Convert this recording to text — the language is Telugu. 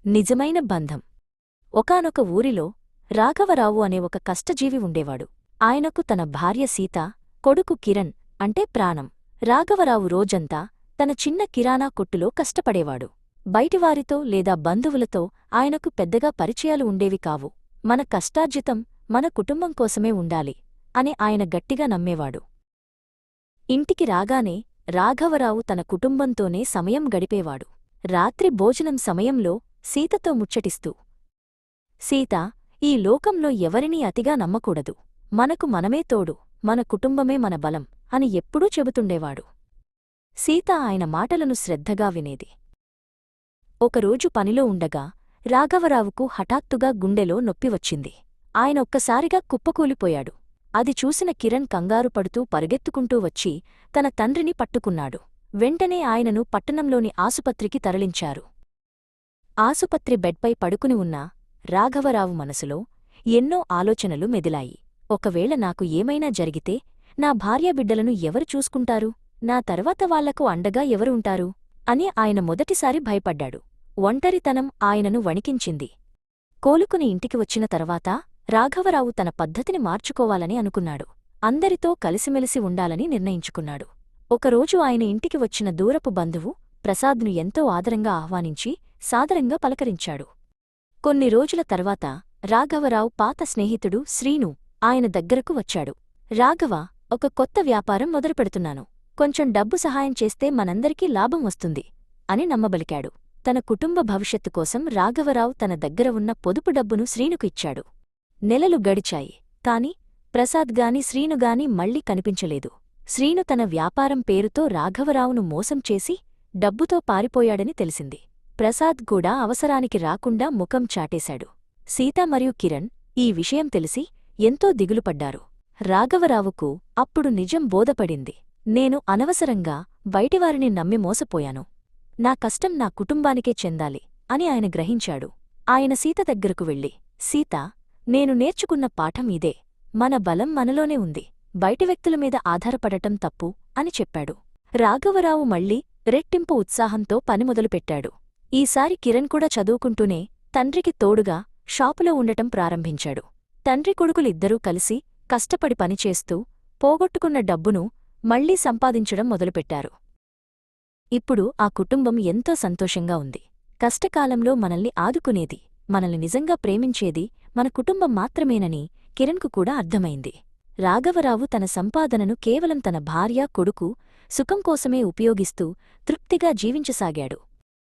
నిజమైన బంధం. ఒకానొక ఊరిలో రాఘవరావు అనే ఒక కష్టజీవి ఉండేవాడు. ఆయనకు తన భార్య సీత, కొడుకు కిరణ్ అంటే ప్రాణం. రాఘవరావు రోజంతా తన చిన్న కిరాణా కొట్టులో కష్టపడేవాడు. బయటివారితో లేదా బంధువులతో ఆయనకు పెద్దగా పరిచయాలు ఉండేవి కావు. మన కష్టార్జితం మన కుటుంబం కోసమే ఉండాలి అని ఆయన గట్టిగా నమ్మేవాడు. ఇంటికి రాగానే రాఘవరావు తన కుటుంబంతోనే సమయం గడిపేవాడు. రాత్రి భోజనం సమయంలో సీతతో ముచ్చటిస్తూ, సీతా, ఈ లోకంలో ఎవరినీ అతిగా నమ్మకూడదు. మనకు మనమే తోడు, మన కుటుంబమే మన బలం అని ఎప్పుడూ చెబుతుండేవాడు. సీత ఆయన మాటలను శ్రద్ధగా వినేది. ఒకరోజు పనిలో ఉండగా రాఘవరావుకు హఠాత్తుగా గుండెలో నొప్పివచ్చింది. ఆయన ఒక్కసారిగా కుప్పకూలిపోయాడు. అది చూసిన కిరణ్ కంగారు పడుతూ పరుగెత్తుకుంటూ వచ్చి తన తండ్రిని పట్టుకున్నాడు. వెంటనే ఆయనను పట్టణంలోని ఆసుపత్రికి తరలించారు. ఆసుపత్రి బెడ్పై పడుకుని ఉన్న రాఘవరావు మనసులో ఎన్నో ఆలోచనలు మెదిలాయి. ఒకవేళ నాకు ఏమైనా జరిగితే నా భార్యాబిడ్డలను ఎవరు చూసుకుంటారు? నా తర్వాత వాళ్లకు అండగా ఎవరు ఉంటారు? అని ఆయన మొదటిసారి భయపడ్డాడు. ఒంటరితనం ఆయనను వణికించింది. కోలుకుని ఇంటికి వచ్చిన తర్వాత రాఘవరావు తన పద్ధతిని మార్చుకోవాలని అనుకున్నాడు. అందరితో కలిసిమెలిసి ఉండాలని నిర్ణయించుకున్నాడు. ఒకరోజు ఆయన ఇంటికి వచ్చిన దూరపు బంధువు ప్రసాద్ను ఎంతో ఆదరంగా ఆహ్వానించి సాదరంగా పలకరించాడు. కొన్ని రోజుల తర్వాత రాఘవరావు పాత స్నేహితుడు శ్రీను ఆయన దగ్గరకు వచ్చాడు. రాఘవ, ఒక కొత్త వ్యాపారం మొదలుపెడుతున్నాను. కొంచెం డబ్బు సహాయం చేస్తే మనందరికీ లాభం వస్తుంది అని నమ్మబలికాడు. తన కుటుంబ భవిష్యత్తు కోసం రాఘవరావు తన దగ్గర ఉన్న పొదుపు డబ్బును శ్రీనుకు ఇచ్చాడు. నెలలు గడిచాయి. కాని ప్రసాద్గాని శ్రీనుగాని మళ్లీ కనిపించలేదు. శ్రీను తన వ్యాపారం పేరుతో రాఘవరావును మోసం చేసి డబ్బుతో పారిపోయాడని తెలిసింది. ప్రసాద్ కూడా అవసరానికి రాకుండా ముఖం చాటేశాడు. సీత మరియు కిరణ్ ఈ విషయం తెలిసి ఎంతో దిగులుపడ్డారు. రాఘవరావుకు అప్పుడు నిజం బోధపడింది. నేను అనవసరంగా బయటివారిని నమ్మి మోసపోయాను. నా కష్టం నా కుటుంబానికే చెందాలి అని ఆయన గ్రహించాడు. ఆయన సీత దగ్గరకు వెళ్ళి, సీతా, నేను నేర్చుకున్న పాఠం ఇదే. మన బలం మనలోనే ఉంది. బయటి వ్యక్తుల మీద ఆధారపడటం తప్పు అని చెప్పాడు. రాఘవరావు మళ్లీ రెట్టింపు ఉత్సాహంతో పని మొదలుపెట్టాడు. ఈసారి కిరణ్ కూడా చదువుకుంటూనే తండ్రికి తోడుగా షాపులో ఉండటం ప్రారంభించాడు. తండ్రి కొడుకులిద్దరూ కలిసి కష్టపడి పనిచేస్తూ పోగొట్టుకున్న డబ్బును మళ్లీ సంపాదించడం మొదలుపెట్టారు. ఇప్పుడు ఆ కుటుంబం ఎంతో సంతోషంగా ఉంది. కష్టకాలంలో మనల్ని ఆదుకునేది, మనల్ని నిజంగా ప్రేమించేది మన కుటుంబం మాత్రమేనని కిరణ్కు కూడా అర్థమైంది. రాఘవరావు తన సంపాదనను కేవలం తన భార్య, కొడుకు సుఖం కోసమే ఉపయోగిస్తూ తృప్తిగా జీవించసాగాడు.